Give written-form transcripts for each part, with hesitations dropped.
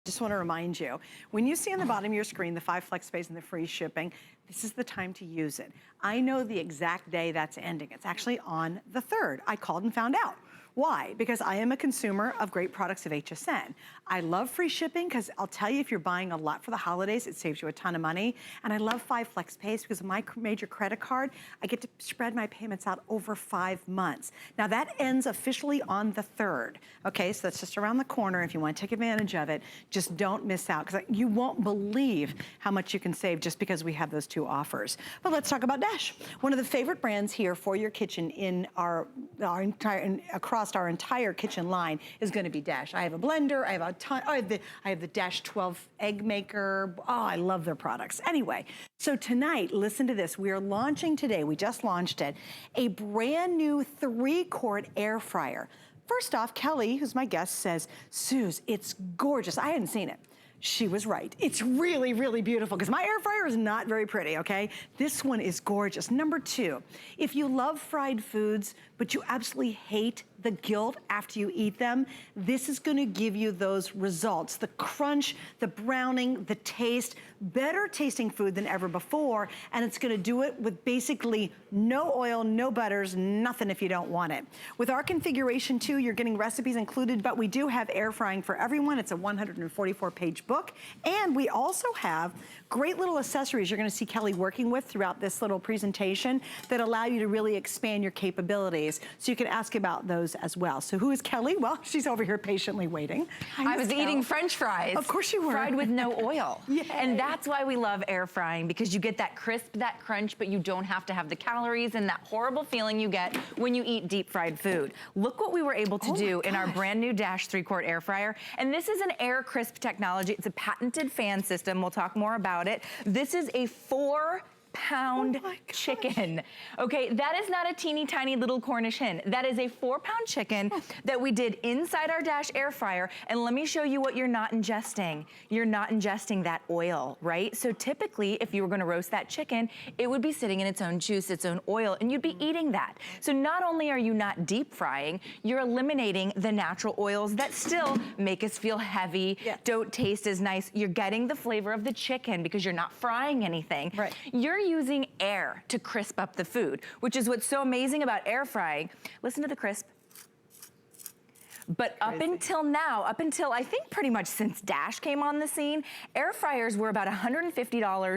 Just want to remind you, when you see on the bottom of your screen the 5 flex pays and the free shipping, this is the time to use it. I know the exact day that's ending. It's actually on the 3rd. I called and found out. Why? Because I am a consumer of great products of HSN. I love free shipping because I'll tell you, if you're buying a lot for the holidays, it saves you a ton of money. And I love 5 flex pays because of my major credit card, I get to spread my payments out over 5 months. Now that ends officially on the 3rd. Okay, so that's just around the corner. If you want to take advantage of it, just don't miss out because you won't believe how much you can save just because we have those 2 offers. But let's talk about Dash. One of the favorite brands here for your kitchen in our entire, across our entire kitchen line is going to be Dash. I have a blender, I have a ton, I have the Dash 12 egg maker. Oh, I love their products. Anyway, so tonight, listen to this. We are launching today, we just launched it, a brand new 3-quart air fryer. First off, Kelly, who's my guest, says, Suze, it's gorgeous. I hadn't seen it. She was right. It's really, really beautiful because my air fryer is not very pretty, okay? This one is gorgeous. Number 2, if you love fried foods, but you absolutely hate the guilt after you eat them, this is gonna give you those results. The crunch, the browning, the taste, better tasting food than ever before, and it's gonna do it with basically no oil, no butters, nothing if you don't want it. With our configuration too, you're getting recipes included, but we do have air frying for everyone. It's a 144-page book, and we also have great little accessories you're gonna see Kelly working with throughout this little presentation that allow you to really expand your capabilities. So you can ask about those as well. So who is Kelly? Well, she's over here patiently waiting. I was eating French fries. Of course you were. Fried with no oil. Yay. And that's why we love air frying, because you get that crisp, that crunch, but you don't have to have the calories and that horrible feeling you get when you eat deep fried food. Look what we were able to do in our brand new Dash 3-quart air fryer. And this is an AirCrisp technology. It's a patented fan system. We'll talk more about it. This is a 4-pound chicken. Okay, that is not a teeny tiny little Cornish hen. That is a 4-pound chicken that we did inside our Dash air fryer. And let me show you what you're not ingesting. You're not ingesting that oil, right? So typically, if you were gonna roast that chicken, it would be sitting in its own juice, its own oil, and you'd be eating that. So not only are you not deep frying, you're eliminating the natural oils that still make us feel heavy, don't taste as nice. You're getting the flavor of the chicken because you're not frying anything. Right. You're using air to crisp up the food, which is what's so amazing about air frying. Listen to the crisp. But up until now, up until I think pretty much since Dash came on the scene, air fryers were about $150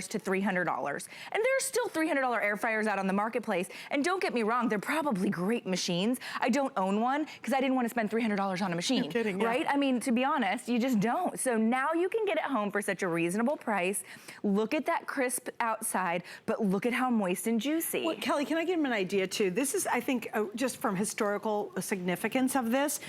to $300. And there's still $300 air fryers out on the marketplace. And don't get me wrong, they're probably great machines. I don't own one because I didn't want to spend $300 on a machine. You're kidding, right? I mean, to be honest, you just don't. So now you can get it home for such a reasonable price. Look at that crisp outside, but look at how moist and juicy. Well, Kelly, can I give him an idea too? This is, I think, just from historical significance of this,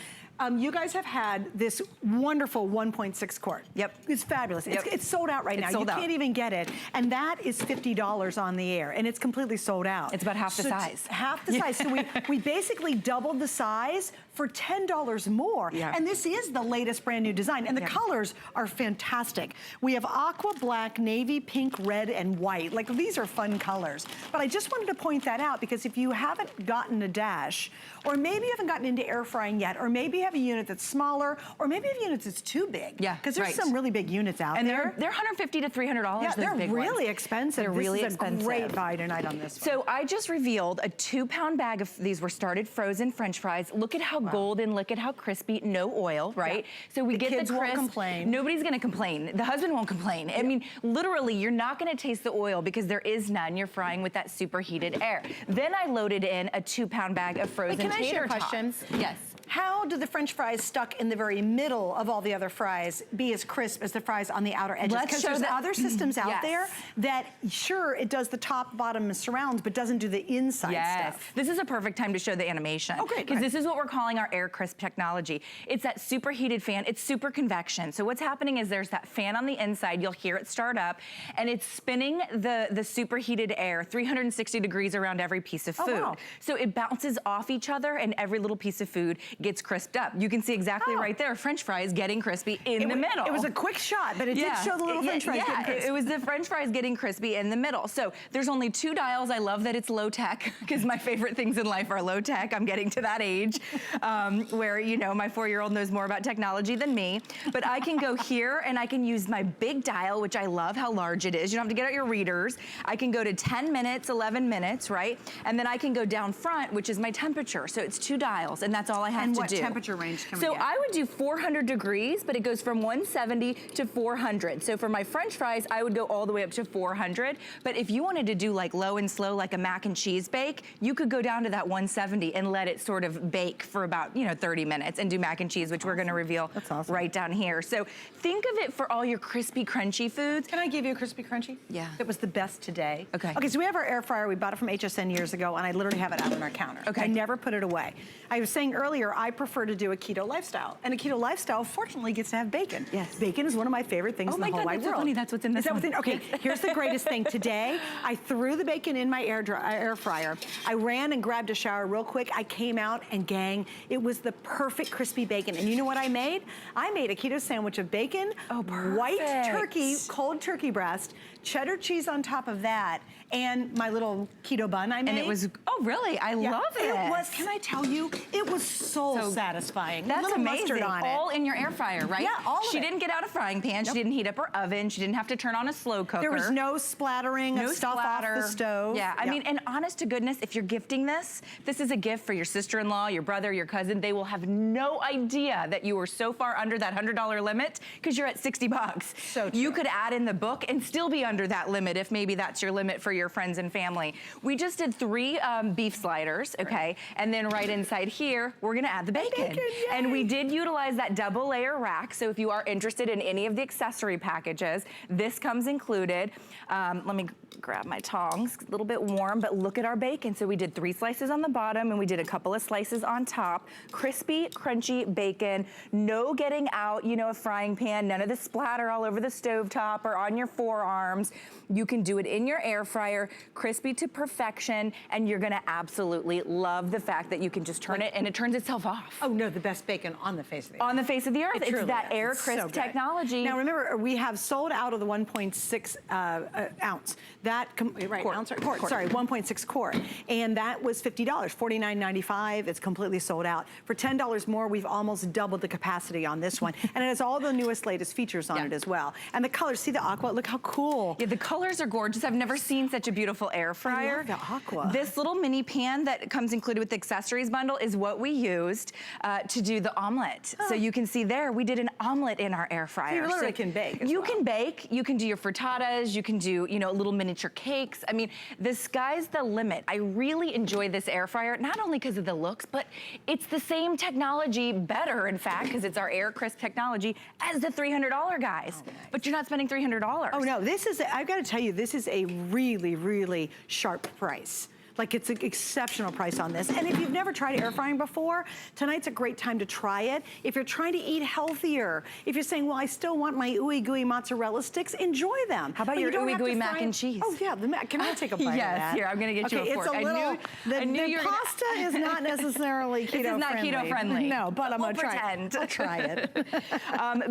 you guys have had this wonderful 1.6 quart. Yep. It's fabulous. It's sold out right now. You can't even get it. And that is $50 on the air, and it's completely sold out. It's about half the size. Half the size. So we basically doubled the size for $10 more. And this is the latest brand new design. And the colors are fantastic. We have aqua, black, navy, pink, red, and white. Like, these are fun colors. But I just wanted to point that out because if you haven't gotten a Dash, or maybe you haven't gotten into air frying yet, or maybe you have a unit that's smaller, or maybe you have a unit that's too big. Yeah, because there's some really big units out there. And they're $150 to $300. Yeah, they're big really ones. expensive. They're really expensive. This is a great buy tonight on this one. So I just revealed a 2-pound bag of these were started frozen French fries. Look at how golden, look at how crispy, no oil, right? So we get the crisp. Won't complain. Nobody's gonna complain. The husband won't complain. I mean, literally, you're not gonna taste the oil because there is none. You're frying with that superheated air. Then I loaded in a 2-pound bag of frozen tater tots. Can I ask you a question? Yes. How do the French fries stuck in the very middle of all the other fries be as crisp as the fries on the outer edges? Because there's other systems out there that, sure, it does the top, bottom, and surrounds, but doesn't do the inside stuff. This is a perfect time to show the animation. Okay, because this is what we're calling our AirCrisp technology. It's that superheated fan. It's super convection. So what's happening is there's that fan on the inside. You'll hear it start up, and it's spinning the superheated air 360 degrees around every piece of food. So it bounces off each other, and every little piece of food gets crisped up. You can see exactly right there, French fries getting crispy in the middle. It was a quick shot, but it did show the little French fries getting crispy. It was the French fries getting crispy in the middle. So there's only 2 dials. I love that it's low tech, because my favorite things in life are low tech. I'm getting to that age where, you know, my 4-year-old knows more about technology than me. But I can go here and I can use my big dial, which I love how large it is. You don't have to get out your readers. I can go to 10 minutes, 11 minutes, right? And then I can go down front, which is my temperature. So it's 2 dials, and that's all I have to do. And what temperature range can we get? So I would do 400 degrees, but it goes from 170 to 400. So for my French fries, I would go all the way up to 400. But if you wanted to do like low and slow, like a mac and cheese bake, you could go down to that 170 and let it sort of bake for about, you know, 30 minutes and do mac and cheese, which we're gonna reveal right down here. So think of it for all your crispy, crunchy foods. Can I give you a crispy crunchy? Yeah. That was the best today. Okay. Okay, so we have our air fryer. We bought it from HSN years ago, and I literally have it out on our counter. Okay. I never put it away. I was saying earlier, I prefer to do a keto lifestyle, and a keto lifestyle, fortunately, gets to have bacon. Yes. Bacon is one of my favorite things in the whole wide world. That's so funny. That's what's in this one. Okay, here's the greatest thing. Today, I threw the bacon in my air fryer. I ran and grabbed a shower real quick. I came out, and gang, it was the perfect crispy bacon. And you know what I made? I made a keto sandwich of bacon, white turkey, cold turkey breast, cheddar cheese on top of that, and my little keto bun I made. And it was, oh really? I love it. It was, can I tell you, it was so satisfying. That's little amazing. mustard on all it. in your air fryer, right? Yeah, all of it. She didn't get out a frying pan. She didn't heat up her oven. She didn't have to turn on a slow cooker. There was no splattering of stuff off the stove. Yeah, I mean, and honest to goodness, if you're gifting this is a gift for your sister-in-law, your brother, your cousin. They will have no idea that you were so far under that $100 limit because you're at 60 bucks. So true. You could add in the book and still be under that limit if maybe that's your limit for your friends and family. We just did 3 beef sliders, okay? And then right inside here, we're gonna add the bacon. And we did utilize that double layer rack. So if you are interested in any of the accessory packages, this comes included. Let me grab my tongs, a little bit warm, but look at our bacon. So we did 3 slices on the bottom and we did a couple of slices on top. Crispy, crunchy bacon, no getting out, you know, a frying pan, none of the splatter all over the stovetop or on your forearms. You can do it in your air fryer, crispy to perfection, and you're gonna absolutely love the fact that you can just turn it and it turns itself off. Oh no, the best bacon on the face of the earth. On the face of the earth. It's that AirCrisp technology. Now remember, we have sold out of the 1.6 ounce. Sorry, 1.6 quart. And that was $50, $49.95. It's completely sold out. For $10 more, we've almost doubled the capacity on this one. And it has all the newest, latest features on it as well. And the colors, see the aqua, look how cool. Yeah, the colors are gorgeous. I've never seen such a beautiful air fryer. I love the aqua. This little mini pan that comes included with the accessories bundle is what we used to do the omelet. So you can see there, we did an omelet in our air fryer. So you literally can bake as You well. can bake, you can do your frittatas, you can do, you know, little miniature cakes. I mean, the sky's the limit. I really enjoy this air fryer, not only because of the looks, but it's the same technology, better in fact, because it's our AirCrisp technology, as the $300 guys. But you're not spending $300. Oh no, this is, I've got to tell you, this is a really, really sharp price. Like, it's an exceptional price on this. And if you've never tried air frying before, tonight's a great time to try it. If you're trying to eat healthier, if you're saying, well, I still want my ooey gooey mozzarella sticks, enjoy them. How about your ooey gooey mac and cheese? Oh yeah, can I take a bite of that? Yes, here, I'm gonna get you a fork. It's a little, the pasta is not necessarily keto friendly. This is not keto friendly. No, but I'm gonna try it. I'll try it.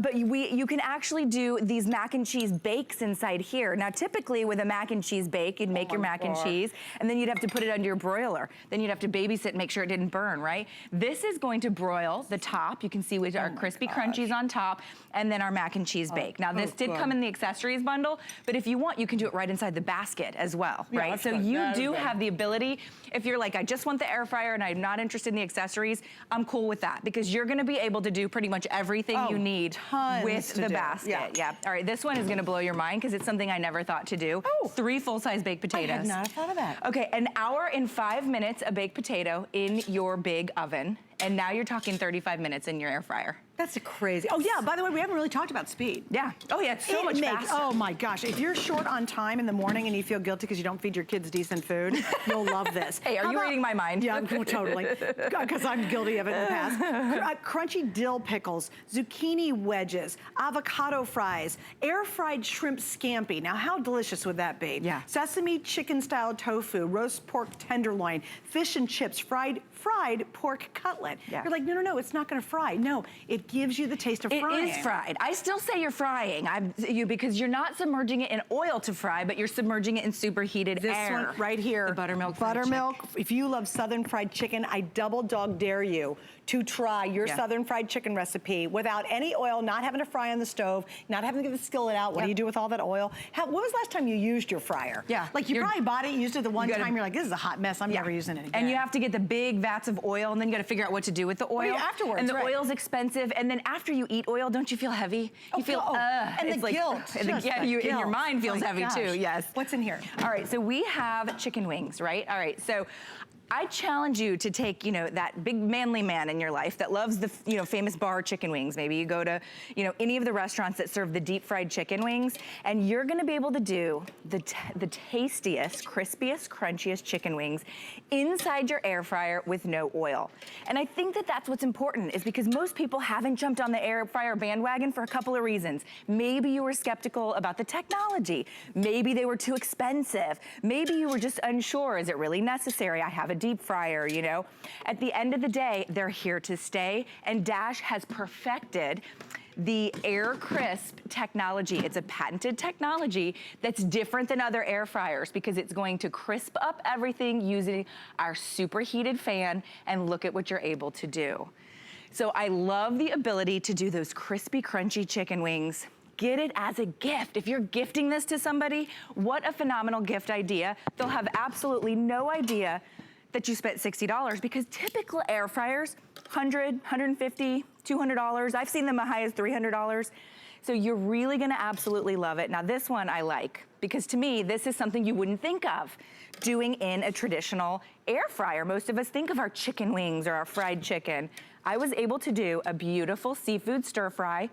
But you can actually do these mac and cheese bakes inside here. Now, typically with a mac and cheese bake, you'd make your mac and cheese, and then you'd have to put it under your broiler. Then you'd have to babysit and make sure it didn't burn, right? This is going to broil the top. You can see with our crispy crunchies on top, and then our mac and cheese bake. Now, this did come in the accessories bundle, but if you want, you can do it right inside the basket as well, right? So you do have the ability, if you're like, I just want the air fryer and I'm not interested in the accessories, I'm cool with that, because you're gonna be able to do pretty much everything you need with the basket. Yeah. All right, this one is gonna blow your mind because it's something I never thought to do. 3 full-size baked potatoes. I had not thought of that. Okay, an hour and 5 minutes a baked potato in your big oven, and now you're talking 35 minutes in your air fryer. That's crazy. Oh yeah, by the way, we haven't really talked about speed. Yeah. Oh yeah, it's so much faster. Oh my gosh, if you're short on time in the morning and you feel guilty because you don't feed your kids decent food, you'll love this. Hey, are you reading my mind? Yeah, totally, because I'm guilty of it in the past. Crunchy dill pickles, zucchini wedges, avocado fries, air-fried shrimp scampi. Now, how delicious would that be? Yeah. Sesame chicken-style tofu, roast pork tenderloin, fish and chips, fried pork cutlet. Yeah. You're like, no, it's not gonna fry. No, it gives you the taste of frying. It is fried. I still say you're frying because you're not submerging it in oil to fry, but you're submerging it in superheated air. This one right here. The buttermilk. Buttermilk. If you love Southern fried chicken, I double dog dare you to try your Southern fried chicken recipe without any oil, not having to fry on the stove, not having to get the skillet out. What do you do with all that oil? When was the last time you used your fryer? Yeah. Like you probably bought it, used it the one time, you're like, this is a hot mess, I'm never using it again. And you have to get the big vats of oil, and then you gotta figure out what to do with the oil. Afterwards, and the oil's expensive, and then after you eat oil, don't you feel heavy? You feel, and the guilt. And your mind feels heavy too, yes. What's in here? All right, so we have chicken wings, right? All right, so I challenge you to take, that big manly man in your life that loves the, famous bar chicken wings. Maybe you go to, any of the restaurants that serve the deep fried chicken wings, and you're gonna be able to do the tastiest, crispiest, crunchiest chicken wings inside your air fryer with no oil. And I think that that's what's important, is because most people haven't jumped on the air fryer bandwagon for a couple of reasons. Maybe you were skeptical about the technology. Maybe they were too expensive. Maybe you were just unsure, is it really necessary? I have a deep fryer, At the end of the day, they're here to stay, and Dash has perfected the AirCrisp technology. It's a patented technology that's different than other air fryers because it's going to crisp up everything using our superheated fan, and look at what you're able to do. So I love the ability to do those crispy, crunchy chicken wings. Get it as a gift. If you're gifting this to somebody, what a phenomenal gift idea. They'll have absolutely no idea that you spent $60, because typical air fryers, $100, $150, $200. I've seen them as high as $300. So you're really gonna absolutely love it. Now this one I like, because to me, this is something you wouldn't think of doing in a traditional air fryer. Most of us think of our chicken wings or our fried chicken. I was able to do a beautiful seafood stir fry.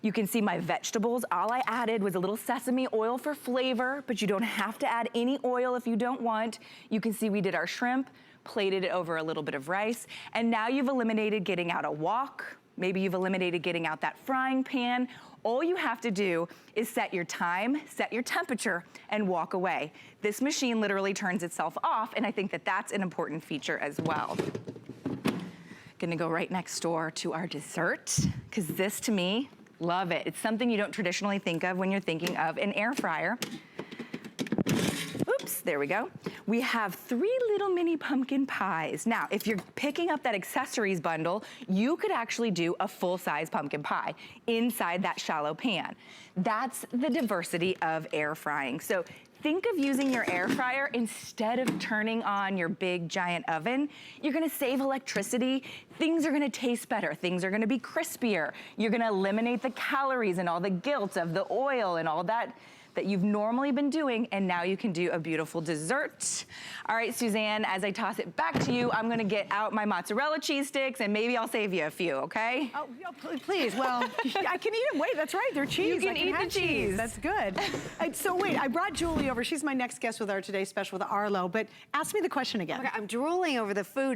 You can see my vegetables. All I added was a little sesame oil for flavor, but you don't have to add any oil if you don't want. You can see we did our shrimp, plated it over a little bit of rice, and now you've eliminated getting out a wok. Maybe you've eliminated getting out that frying pan. All you have to do is set your time, set your temperature, and walk away. This machine literally turns itself off, and I think that that's an important feature as well. Gonna go right next door to our dessert, because this to me, love it. It's something you don't traditionally think of when you're thinking of an air fryer. Oops, there we go. We have 3 little mini pumpkin pies. Now, if you're picking up that accessories bundle, you could actually do a full-size pumpkin pie inside that shallow pan. That's the diversity of air frying. So think of using your air fryer instead of turning on your big giant oven. You're gonna save electricity. Things are gonna taste better. Things are gonna be crispier. You're gonna eliminate the calories and all the guilt of the oil and all that you've normally been doing, and now you can do a beautiful dessert. All right, Suzanne, as I toss it back to you, I'm gonna get out my mozzarella cheese sticks, and maybe I'll save you a few, okay? Oh, please, well, I can eat them. Wait, that's right, they're cheese. You can eat the cheese. That's good. So wait, I brought Julie over. She's my next guest with our Today's Special with Arlo, but ask me the question again. Okay, I'm drooling over the food.